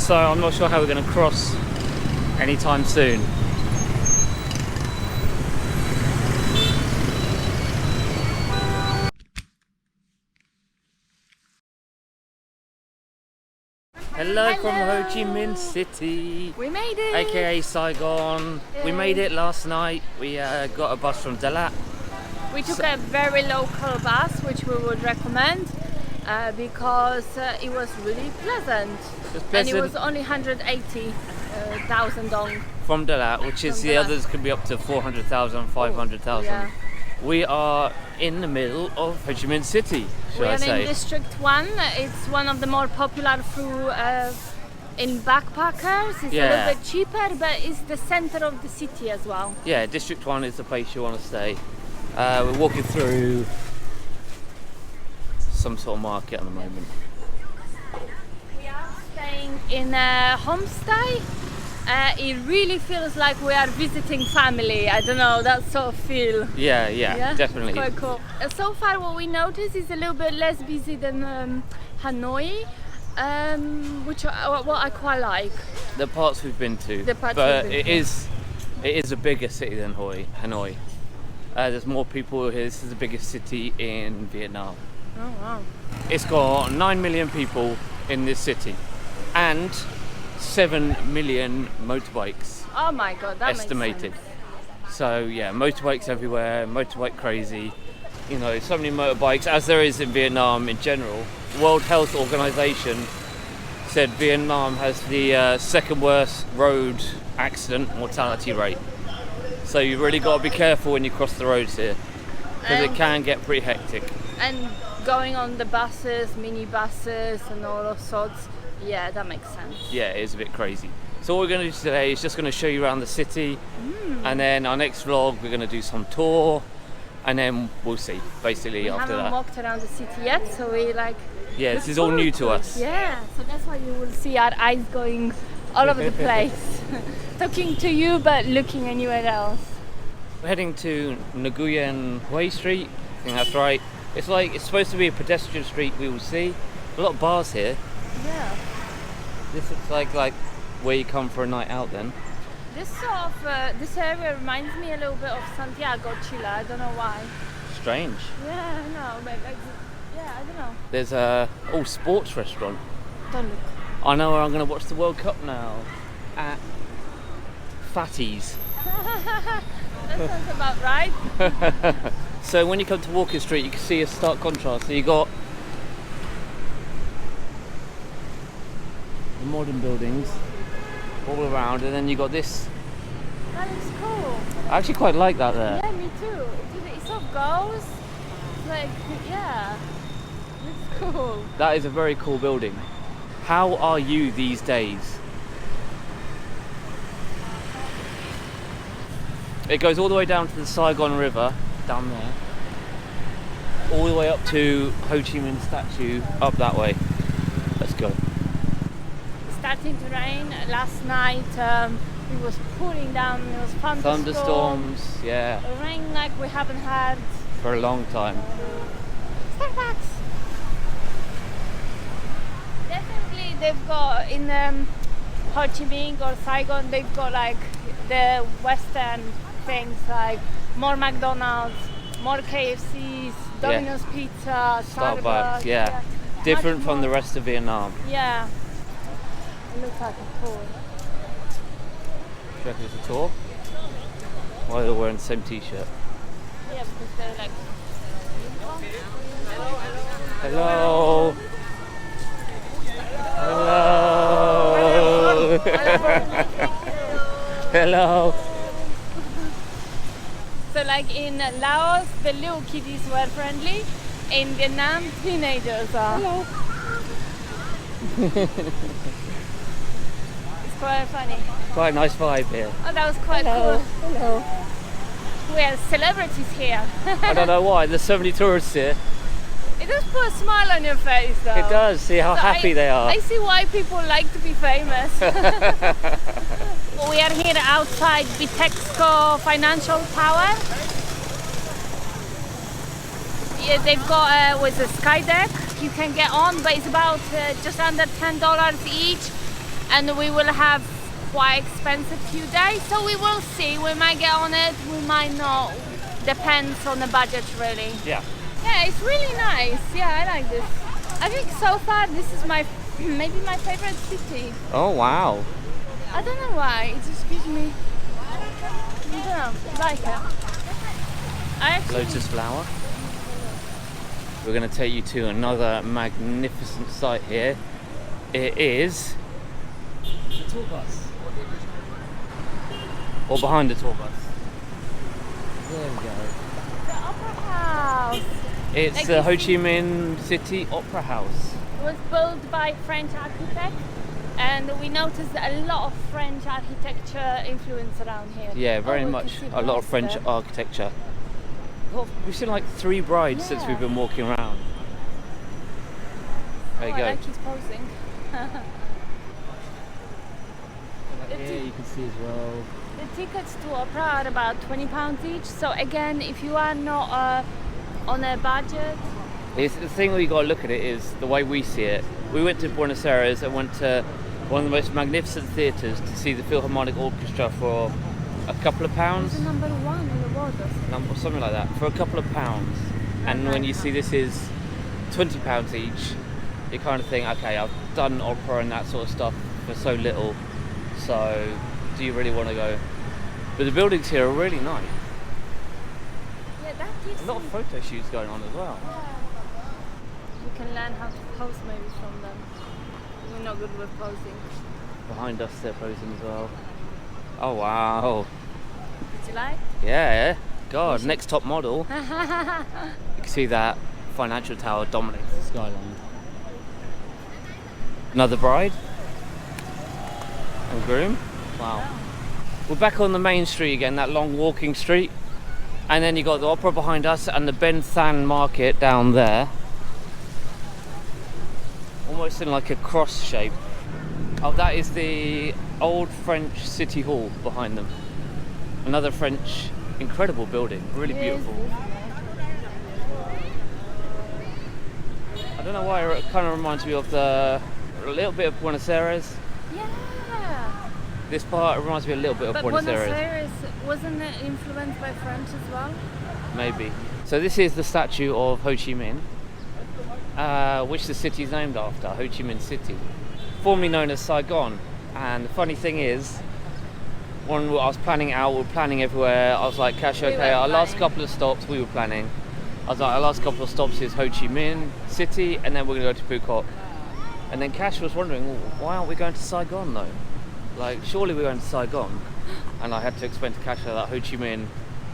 so I'm not sure how we're going to cross anytime soon. Hello from Ho Chi Minh City. We made it! AKA Saigon. Yay. We made it last night. We got a bus from Dalat. We took a very local bus, which we would recommend because it was really pleasant. And it was only 180,000 dong. From Dalat, which is the others could be up to 400,000, 500,000. Yeah. We are in the middle of Ho Chi Minh City, should I say. We are in District 1. It's one of the more popular through in backpackers. It's a little bit cheaper, but it's the center of the city as well. Yeah, District 1 is the place you want to stay. We're walking through some sort of market at the moment. We are staying in a homestay. It really feels like we are visiting family. I don't know, that sort of feel. Yeah, definitely. It's quite cool. So far what we noticed is a little bit less busy than Hanoi, which what I quite like. The parts we've been to. It is a bigger city than Hanoi. There's more people here. This is the biggest city in Vietnam. Oh wow. It's got 9 million people in this city and 7 million motorbikes. Oh my god, that estimated. makes sense. So yeah, motorbikes everywhere, motorbike crazy. You know, so many motorbikes as there is in Vietnam in general. World Health Organization said Vietnam has the second worst road accident mortality rate. So you really got to be careful when you cross the roads here, because it can get pretty hectic. And going on the buses, mini buses and all those sorts, yeah, that makes sense. Yeah, it is a bit crazy. So what we're going to do today is just going to show you around the city, and then our next vlog we're going to do some tour, and then we'll see, basically, after that. We haven't walked around the city yet, so we yeah, this is all new to us. Yeah, so that's why you will see our eyes going all over the place. Talking to you, but looking anywhere else. We're heading to Nguyen Hue Street, I think that's right. It's supposed to be a pedestrian street, we will see. A lot of bars here. Yeah. This looks like where you come for a night out then. This this area reminds me a little bit of Santiago, Chile. I don't know why. Strange. Yeah, I know, but I don't know. There's a sports restaurant. Don't look. I know where I'm going to watch the World Cup now. At Fatty's. That sounds about right. So when you come to Walking Street, you can see a stark contrast. So you got the modern buildings all around, and then you got this. That looks cool. I actually quite like that there. Yeah, me too. It sort of goes. Yeah, it's cool. That is a very cool building. How are you these days? It goes all the way down to the Saigon River, down there. All the way up to Ho Chi Minh Statue, up that way. Let's go. It's starting to rain. Last night it was pouring down, it was thunderstorms, yeah. Rain like we haven't had for a long time. Starbucks. Definitely they've got in Ho Chi Minh or Saigon, they've got like the Western things like more McDonald's, more KFCs, Domino's Pizza, Starbucks. Yeah. Different from the rest of Vietnam. Yeah. It looks like a tour. Do you reckon it's a tour? Why are they wearing the same t-shirt? Yeah, because they're like... Hello. Hello. Hello. So like in Laos, the little kiddies were friendly. In Vietnam, teenagers are. Hello. It's quite funny. Quite a nice vibe here. Oh, that was quite cool. Hello. We are celebrities here. I don't know why, there's so many tourists here. It does put a smile on your face though. It does, see how happy they are. I see why people like to be famous. We are here outside Bitexco Financial Tower. Yeah, they've got with a sky deck you can get on, but it's about just under $10 each. and we will have quite expensive few days, so we will see. We might get on it, we might not. Depends on the budget, really. Yeah. Yeah, it's really nice. Yeah, I like this. I think so far this is maybe my favorite city. Oh wow. I don't know why. It just gives me. I don't know. I like it. Lotus flower. We're going to take you to another magnificent site here. It is the tour bus. Or behind the tour bus. There we go. The Opera House. It's Like the Ho Chi Minh City Opera House. It was built by French architects, and we noticed a lot of French architecture influence around here. Yeah, very much. A lot of French architecture. We've seen like 3 brides since we've been walking around. There you go. I like he's posing. Here you can see as well. The tickets to opera are about £20 each. So again, if you are not on a budget, The thing we got to look at it is the way we see it. We went to Buenos Aires and went to one of the most magnificent theatres to see the Philharmonic Orchestra for a couple of pounds. it's the number 1 in the world. Or something like that, for a couple of pounds. And when you see this is £20 each, you kind of think, okay, I've done opera and that sort of stuff for so little, so do you really want to go? But the buildings here are really nice. Yeah, that gives A lot of photo shoots going on as well. You can learn how to pose maybe from them. We're not good with posing. Behind us they're posing as well. Oh wow. Did you like? Yeah. God, next top model. You can see that financial tower dominates the skyline. Another bride and groom. Wow. We're back on the main street again, that long walking street. And then you got the opera behind us and the Ben Thanh market down there. Almost in like a cross shape. Oh, that is the old French City Hall behind them. Another French incredible building, really beautiful. I don't know why it kind of reminds me of a little bit of Buenos Aires. Yeah. This part reminds me a little bit of But Buenos Aires. Aires wasn't it influenced by French as well? Maybe. So this is the statue of Ho Chi Minh, which the city is named after, Ho Chi Minh City, formerly known as Saigon. And the funny thing is, when I was planning out, we were planning everywhere. I was like, Cash, okay, our last couple of stops we were planning. I was like, our last couple of stops is Ho Chi Minh City, and then we're going to go to Phuket. And then Cash was wondering, well, why aren't we going to Saigon though? Like, surely we're going to Saigon. And I had to explain to Kasia that Ho Chi Minh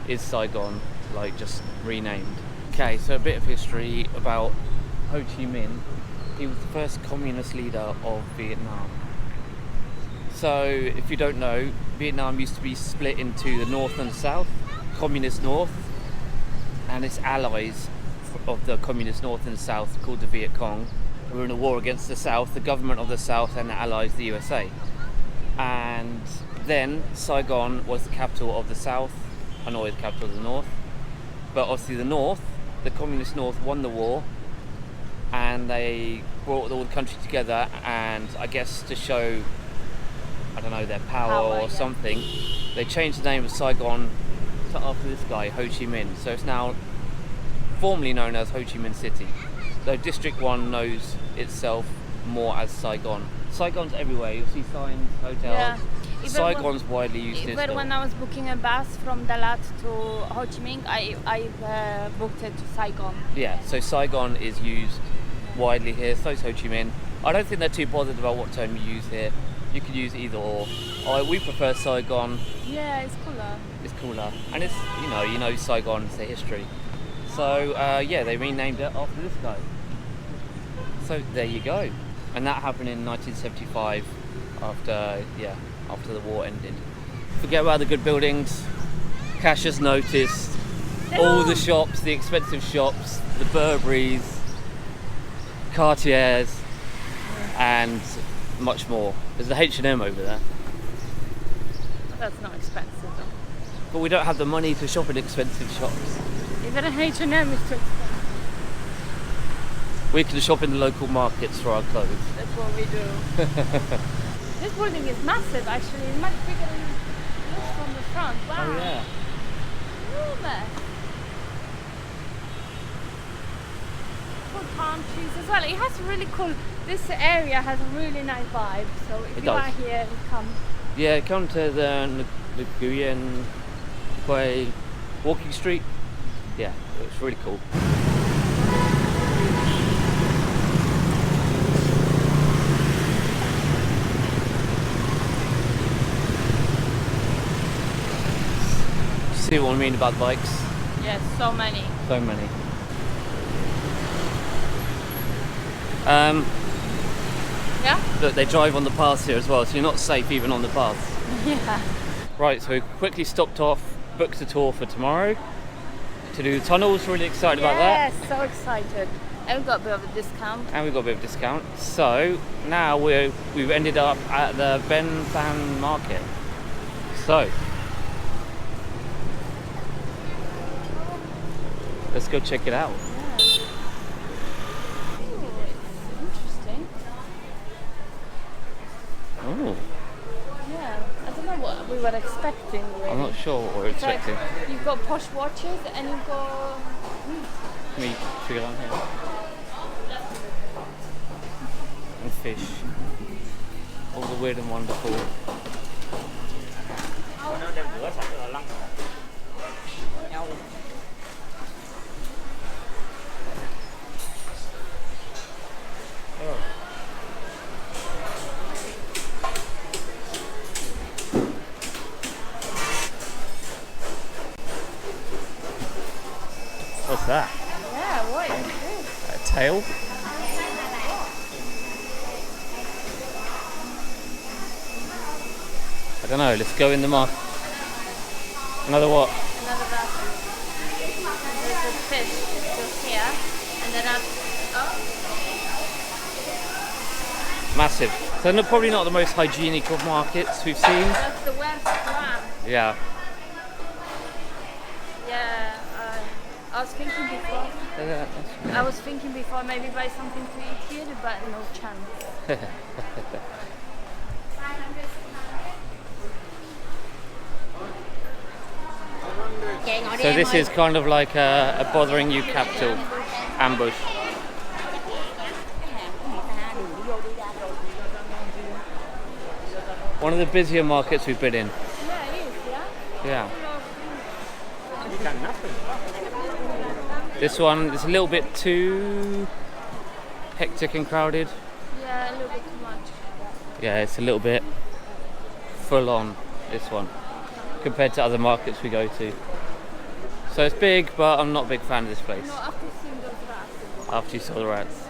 is Saigon, like just renamed. Okay, so a bit of history about Ho Chi Minh. He was the first communist leader of Vietnam. So, if you don't know, Vietnam used to be split into the North and the South, Communist North, and its allies of the Communist North and the South, called the Viet Cong, were in a war against the South, the government of the South and the allies, the USA. And then Saigon was the capital of the South, and always the capital of the North. But obviously the North, the Communist North, won the war, and they brought all the country together, and I guess to show, I don't know, their power or something, they changed the name of Saigon to after this guy, Ho Chi Minh. So it's now formally known as Ho Chi Minh City, though District 1 knows itself more as Saigon. Saigon's everywhere, you'll see signs, hotels. Yeah. Saigon's widely used here Even still. when I was booking a bus from Dalat to Ho Chi Minh, I booked it to Saigon. Yeah, so Saigon is used widely here, so is Ho Chi Minh. I don't think they're too bothered about what term you use here. You could use either or. We prefer Saigon. Yeah, it's cooler. It's cooler. And it's, you know Saigon, it's the history. So, yeah, they renamed it after this guy. So, there you go. And that happened in 1975 after the war ended. Forget about the good buildings. Cash has noticed all the shops, the expensive shops, the Burberrys, Cartiers, and much more. There's the H&M over there. That's not expensive though. But we don't have the money to shop in expensive shops. Even a H&M is too expensive. We can shop in the local markets for our clothes. That's what we do. This building is massive actually, it's much bigger than it looks from the front. Wow. Oh yeah. Enormous. Cool palm trees as well. It has really cool, this area has a really nice vibe. So if It you are does. here, come. Yeah, come to the Nguyen Hue walking street. Yeah, it's really cool. See what I mean about bikes? Yes, so many. So many. Yeah? Look, they drive on the paths here as well, so you're not safe even on the paths. Yeah. Right, so we quickly stopped off, booked a tour for tomorrow to do tunnels. Really excited about that. Yes, so excited. And we got a bit of a discount. And we got a bit of discount. So now we've ended up at the Ben Thanh market. So let's go check it out. Yeah. Ooh, it's interesting. Oh, Yeah, I don't know what we were expecting really. I'm not sure what we're It's like expecting. you've got posh watches and you've got Let me figure out here. And fish. All the weird and wonderful. What's that? yeah, what is this? A tail? I don't know, let's go in the market. Another what? Another vessel. There's a fish just here and then up Massive. So no, probably not the most hygienic of markets we've seen. that's the West Ram. Yeah. Yeah, I was thinking before. I was thinking before maybe buy something to eat here, but no chance. So this is kind of like a bothering you capital ambush. One of the busier markets we've been in. Yeah, it is, yeah? Yeah. This one is a little bit too hectic and crowded. Yeah, a little bit too much. Yeah, it's a little bit full on, this one, compared to other markets we go to. So it's big, but I'm not a big fan of this place. No, after seeing those rats. After you saw the rats.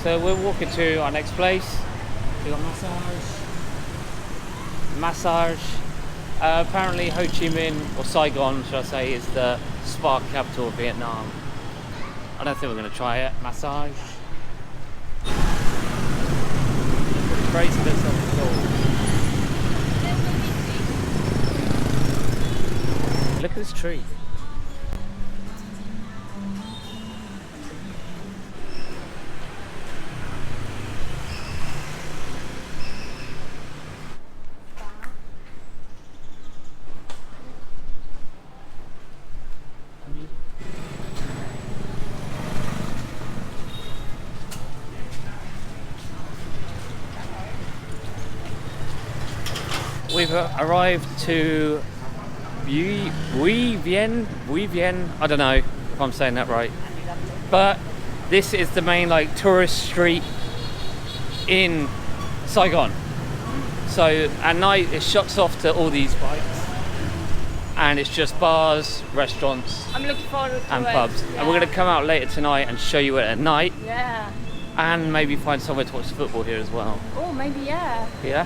So we're walking to our next place. We got massage. Apparently Ho Chi Minh, or Saigon should I say, is the spa capital of Vietnam. I don't think we're going to try it. Massage. Bracelets on the floor. Look at this tree. We've arrived to Bui Vien. I don't know if I'm saying that right, but this is the main like tourist street in Saigon. So at night it shuts off to all these bikes, and it's just bars, restaurants, I'm looking forward to and it. pubs. Yeah. And we're gonna come out later tonight and show you it at night, Yeah. and maybe find somewhere to watch football here as well. Oh, maybe yeah. Yeah.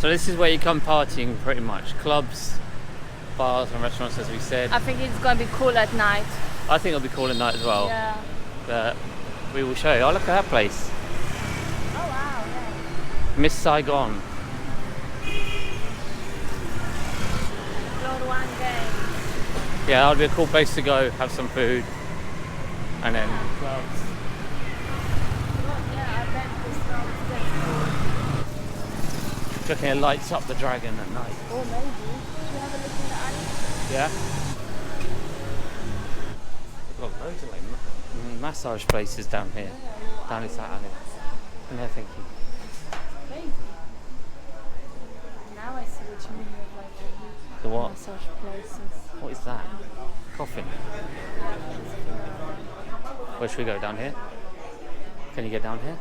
So this is where you come partying pretty much. Clubs, bars and restaurants, as we said. I think it's gonna be cool at night. I think it'll be cool at night as well. Yeah. But we will show you. Oh, look at that place. Oh wow. Yeah. Miss Saigon. Lord one day. Yeah, that would be a cool place to go, have some food. And then clubs. Yeah, I bet. Do you reckon it lights up the dragon at night? Oh, maybe. Should we have a look in the alley? Yeah. We've got loads of like massage places down here. Down this alley. No, thank you. Crazy. Now I see what you mean with like The what? massage places. What is that? Coffin. Where should we go? Down here? Can you get down here?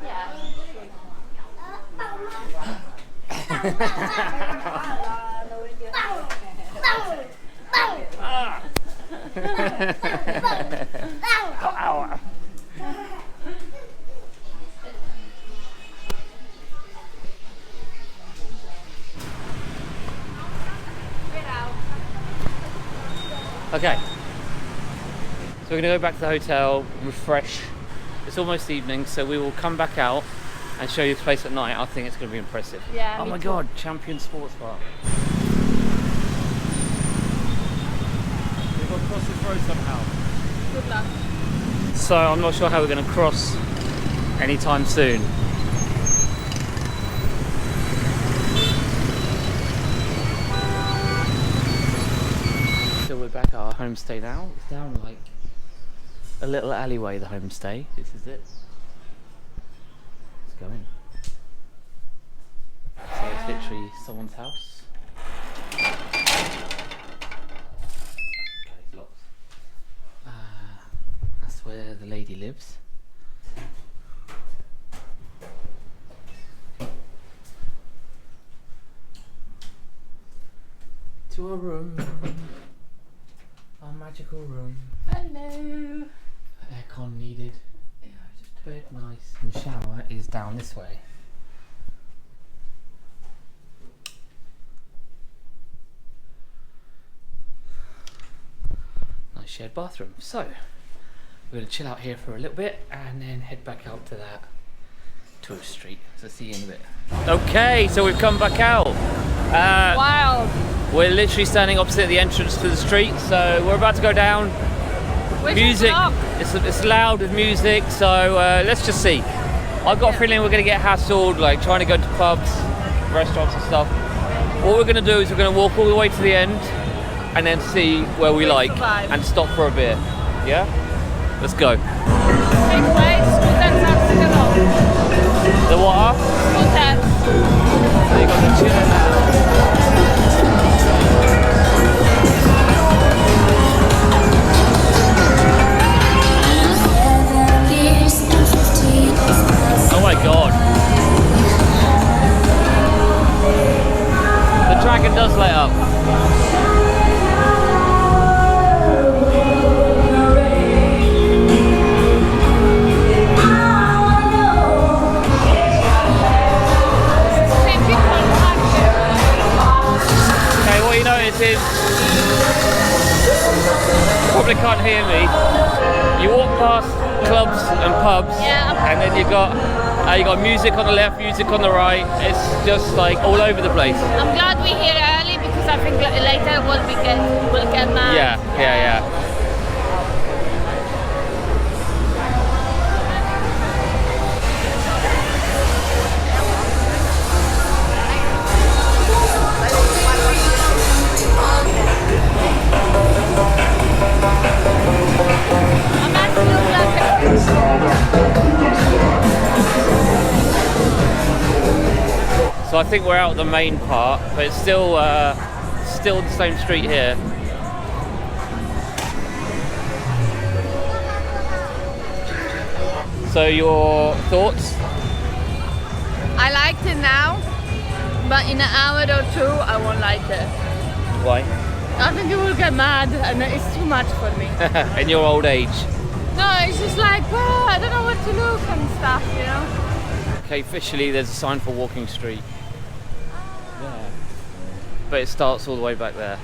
Yeah. Ow. Okay, so we're going to go back to the hotel, refresh. It's almost evening, so we will come back out and show you the place at night. I think it's going to be impressive. Yeah. Oh my god, Champion Sports Bar. We've got to cross this road somehow. Good luck. So I'm not sure how we're going to cross anytime soon. So we're back at our homestay now. It's down like a little alleyway, the homestay. This is it. Let's go in. So it's literally someone's house. Okay, it's locked. That's where the lady lives. To our room. Our magical room. Hello. Aircon needed. Yeah, just bed nice. And the shower is down this way. Nice shared bathroom. So we're gonna chill out here for a little bit and then head back out to that tourist street. So see you in a bit. Okay, so we've come back out. Wild. We're literally standing opposite the entrance to the street, so we're about to go down. Which Music, is it's loud with music, so let's just see. I've got a feeling we're going to get hassled, like trying to go to pubs, restaurants and stuff. What we're going to do is we're going to walk all the way to the end and then see where we like and stop for a beer. Yeah? Let's go. Take place, scooters are still along. The what are? Scooters. So you got the chiller now. Oh my god. The dragon does light up. Okay, what you notice is probably can't hear me. You walk past clubs and pubs, and then you got music on the left, music on the right. It's just like all over the place. I'm glad we're here early because I think later we'll get mad. Yeah. So I think we're out the main part, but it's still the same street here. So your thoughts? I liked it now, but in an hour or two I won't like it. Why? I think it will get mad and it's too much for me. In your old age? No, it's just like, well, I don't know where to look and stuff, you know? Okay, officially there's a sign for walking street. Yeah. But it starts all the way back there.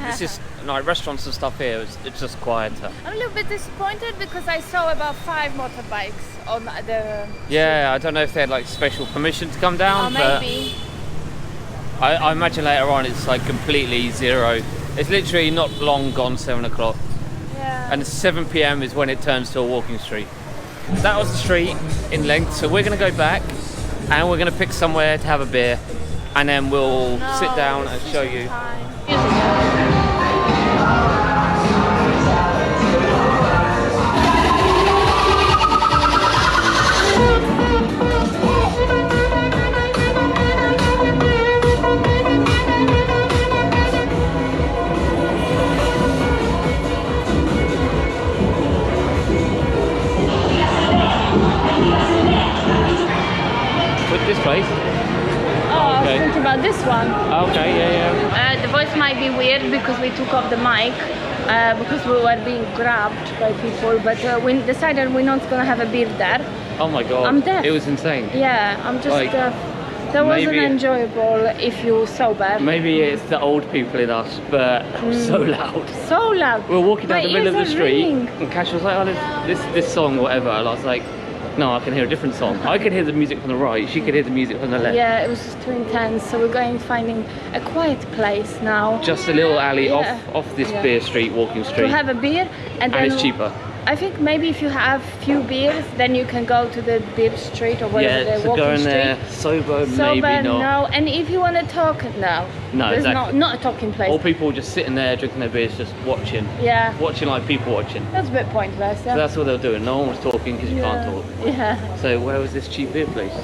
It's just, like restaurants and stuff here, it's just quieter. I'm a little bit disappointed because I saw about 5 motorbikes on the... Yeah, I don't know if they had like special permission to come down, Oh, maybe. but I imagine later on it's like completely zero. It's literally not long gone 7 o'clock. Yeah. And 7 p.m. is when it turns to a walking street. That was the street in length, so we're going to go back and we're going to pick somewhere to have a beer and then we'll sit down and show you. This place? Oh, okay. I was thinking about this one. Okay, yeah. The voice might be weird because we took off the mic because we were being grabbed by people, but we decided we're not gonna have a beer there. Oh my god, I'm deaf. It was insane. Yeah, I'm just like, that wasn't enjoyable if you're sober. Maybe it's the old people in us, but so loud. So loud. We were walking down the middle of the street, ringing. and Cash was like, "Oh, this song, whatever." And I was like, "No, I can hear a different song. I could hear the music from the right. She could hear the music from the left." Yeah, it was just too intense. So we're going finding a quiet place now. Just a little alley off this beer street, walking street. To have a beer, and then it's cheaper. I think maybe if you have few beers, then you can go to the beer street or whatever the walking go in street. there sober, maybe not. No. And if you want to talk, no. No, there's exactly. not a talking place. Or people just sitting there drinking their beers, just watching. Yeah. Watching like people watching. That's a bit pointless. Yeah. So that's what they were doing. No one was talking because you can't talk. Yeah. So where was this cheap beer place?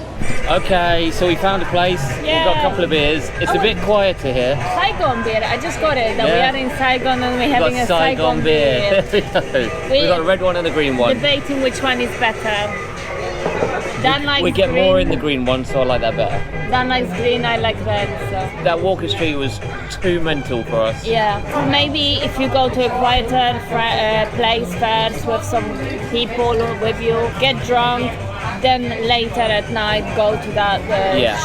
Okay, so we found a place. Yeah. We've got a couple of beers. It's a bit quieter here. Saigon beer. I just got it. That we are in Saigon and we're having a Saigon beer. There we go. We got the red one and the green one. Debating which one is better. Dan likes we get green. more in the green one, so I like that better. Dan likes green, I like red. So. That walking street was too mental for us. Yeah, maybe if you go to a quieter place first with some people with you, get drunk, then later at night go to that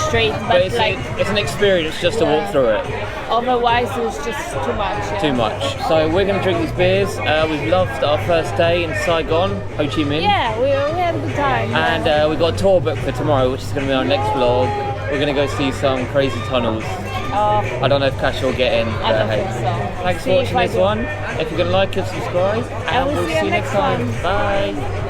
street. But it's an experience just to walk through it. Otherwise it's just too much. Yeah. Too much. So we're going to drink these beers. We've loved our first day in Saigon, Ho Chi Minh. Yeah, we had a good time. And we've got a tour book for tomorrow, which is going to be our next vlog. We're going to go see some crazy tunnels. I don't know if Cash will get in. I don't think so. Thanks for watching this one. If you're going to like us, subscribe. And we'll see you next time. Bye.